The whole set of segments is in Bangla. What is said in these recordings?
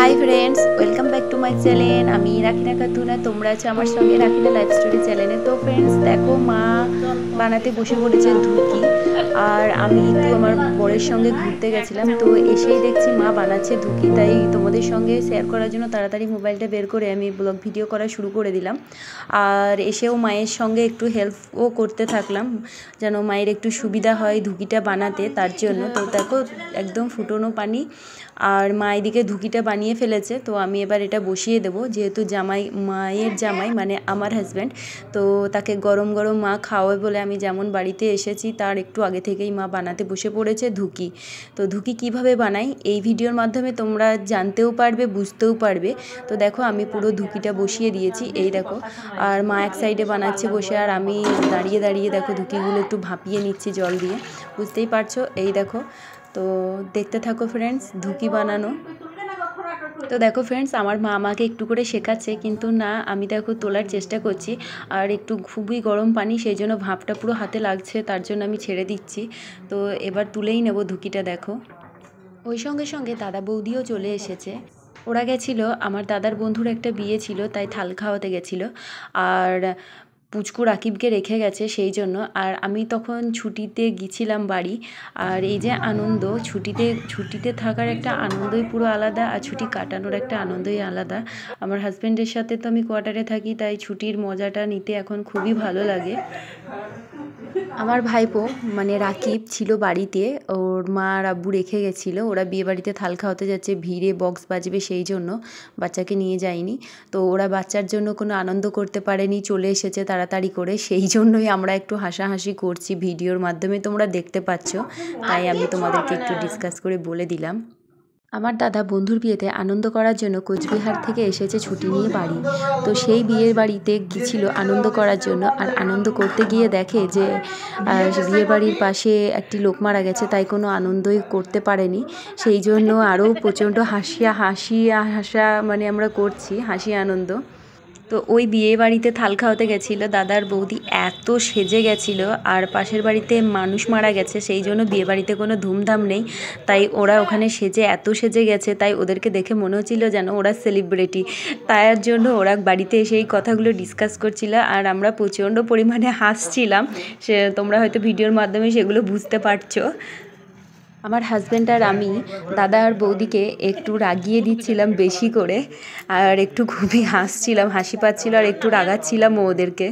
High friends welcome back to my channel आमी राखिना खातुना तोमरा आछो आमार संगे राखिना लाइफ स्टोरी चैनले। तो फ्रेंड्स देखो मा बानाते बसे पड़ेছে धुकी और आमी एकटू आमार बरेर संगे घुरते गेछिलाम। तो एसेई देखछि मा बानाচ্ছে धुकी, ताई तोमादेर संगे शेयर करार जोन्नो ताड़ाताड़ी मोबाइलटा बेर करे आमी ब्लग भिडियो करा शुरू करे दिलाम। और एसेও मायेर संगे एकटू हेल्पও करते थाकलाम जेन मायेर एकटू सुविधा हय धुकिटा बानाते तार जोन्नो। तो देखो एकदम फुटोनो पानी और मा एदिके धुकिटा बानिয়ে ফেলেছে। तो आमी एबार এটা বসিয়ে দেব, যেহেতু জামাই মায়ের জামাই মানে আমার হাজব্যান্ড, তো তাকে গরম গরম মা খাওয়াবে বলে আমি যেমন বাড়িতে এসেছি তার একটু আগে থেকেই মা বানাতে বসে পড়েছে ধুকি। তো ধুকি কিভাবে বানাই এই ভিডিওর মাধ্যমে তোমরা জানতেও পারবে বুঝতেও পারবে। তো দেখো আমি পুরো ধুকিটা বসিয়ে দিয়েছি, এই দেখো। আর মা এক সাইডে বানাচ্ছে বসে আর আমি দাঁড়িয়ে দাঁড়িয়ে দেখো ধুকিগুলো একটু ভাপিয়ে নিচ্ছি জল দিয়ে, বুঝতেই পারছো। এই দেখো, তো দেখতে থাকো ফ্রেন্ডস ধুকি বানানো। তো দেখো ফ্রেন্ডস আমার মা আমাকে একটু করে শেখাচ্ছে, কিন্তু না আমি দেখো তোলার চেষ্টা করছি আর একটু খুবই গরম পানি সেই জন্য ভাপটা পুরো হাতে লাগছে, তার জন্য আমি ছেড়ে দিচ্ছি। তো এবার তুলেই নেব ধুকিটা। দেখো ওই সঙ্গে সঙ্গে দাদা বৌদিও চলে এসেছে। ওরা গেছিলো আমার দাদার বন্ধুর একটা বিয়ে ছিল তাই থাল খাওয়াতে গেছিলো আর পুচকু রাকিবকে রেখে গেছে সেই জন্য। আর আমি তখন ছুটিতে গিয়েছিলাম বাড়ি। আর এই যে আনন্দ ছুটিতে থাকার একটা আনন্দই পুরো আলাদা আর ছুটি কাটানোর একটা আনন্দই আলাদা। আমার হাজব্যান্ডের সাথে তো আমি কোয়ার্টারে থাকি তাই ছুটির মজাটা নিতে এখন খুবই ভালো লাগে। আমার ভাইপো মানে রাকিব ছিল বাড়িতে, ওর মা আর আব্বু রেখে গেছিলো, ওরা বিয়ে বাড়িতে থাল খাওয়াতে যাচ্ছে ভিড়ে বক্স বাজবে সেই জন্য বাচ্চাকে নিয়ে যায়নি। তো ওরা বাচ্চার জন্য কোনো আনন্দ করতে পারেনি, চলে এসেছে তাড়াতাড়ি করে, সেই জন্যই আমরা একটু হাসাহাসি করছি ভিডিওর মাধ্যমে তোমরা দেখতে পাচ্ছ, তাই আমি তোমাদেরকে একটু ডিসকাস করে বলে দিলাম। আমার দাদা বন্ধুর বিয়েতে আনন্দ করার জন্য কোচবিহার থেকে এসেছে ছুটি নিয়ে বাড়ি। তো সেই বিয়ের বাড়িতে গিয়েছিল আনন্দ করার জন্য। আর আনন্দ করতে গিয়ে দেখে যে বিয়ের বাড়ির পাশে একটি লোক মারা গেছে, তাই কোনো আনন্দই করতে পারেনি। সেই জন্য আরও প্রচণ্ড হাসা মানে আমরা করছি হাসি আনন্দ। তো ওই বিয়ে বাড়িতে থাল খাওয়াতে গেছিলো দাদার বৌদি, এত সেজে গেছিলো। আর পাশের বাড়িতে মানুষ মারা গেছে সেই জন্য বিয়ে বাড়িতে কোনো ধুমধাম নেই, তাই ওরা ওখানে এত সেজে গেছে তাই ওদেরকে দেখে মনে হচ্ছিল যেন ওরা সেলিব্রিটি। তার জন্য ওরা বাড়িতে এসে এই কথাগুলো ডিসকাস করছিল আর আমরা প্রচণ্ড পরিমাণে হাসছিলাম। তোমরা হয়তো ভিডিওর মাধ্যমে সেগুলো বুঝতে পারছো। আমার হাজব্যান্ড আর আমি দাদা আর বৌদিকে একটু রাগিয়ে দিচ্ছিলাম বেশি করে, আর একটু খুবই হাসছিলাম, হাসি পাচ্ছিল আর একটু রাগাচ্ছিলাম ওদেরকে।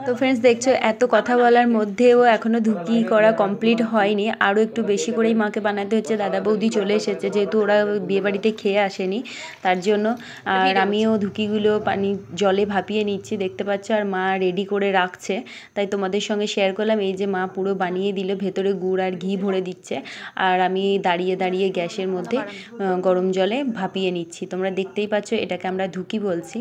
তো ফ্রেন্ডস দেখছো এত কথা বলার মধ্যেও এখনও ধুকি করা কমপ্লিট হয়নি, আরও একটু বেশি করেই মাকে বানাতে হচ্ছে। দাদা বৌদি চলে এসেছে যেহেতু ওরা বিয়েবাড়িতে খেয়ে আসেনি তার জন্য। আর আমিও ধুকিগুলো পানি জলে ভাপিয়ে নিচ্ছি দেখতে পাচ্ছ, আর মা রেডি করে রাখছে, তাই তোমাদের সঙ্গে শেয়ার করলাম। এই যে মা পুরো বানিয়ে দিল, ভেতরে গুড় আর ঘি ভরে দিচ্ছে আর আমি দাঁড়িয়ে দাঁড়িয়ে গ্যাসের মধ্যে গরম জলে ভাপিয়ে নিচ্ছি। তোমরা দেখতেই পাচ্ছ এটাকে আমরা ধুকি বলছি।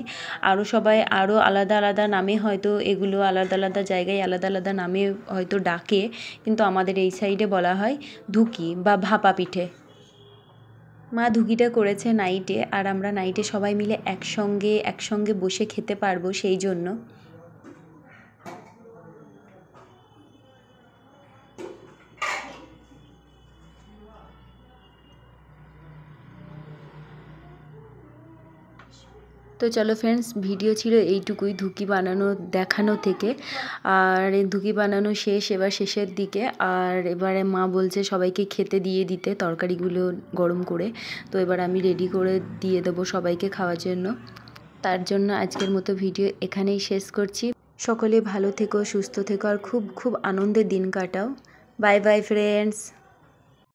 আরও সবাই আরও আলাদা আলাদা নামে হয়তো এগুলো আলাদা আলাদা জায়গায় আলাদা আলাদা নামে হয়তো ডাকে, কিন্তু আমাদের এই সাইডে বলা হয় ধুকি বা ভাপা পিঠে। মা ধুকিটা করেছে নাইটে আর আমরা নাইটে সবাই মিলে একসঙ্গে বসে খেতে পারবো সেই জন্য। তো চলো ফ্রেন্ডস ভিডিও ছিল এইটুকুই ধুকি বানানো দেখানো থেকে। আর ধুকি বানানো শেষ, এবার শেষের দিকে। আর এবারে মা বলছে সবাইকে খেতে দিয়ে দিতে তরকারিগুলো গরম করে। তো এবার আমি রেডি করে দিয়ে দেবো সবাইকে খাওয়ার জন্য। তার জন্য আজকের মতো ভিডিও এখানেই শেষ করছি। সকলে ভালো থেকো, সুস্থ থেকো আর খুব খুব আনন্দের দিন কাটাও। Bye bye friends.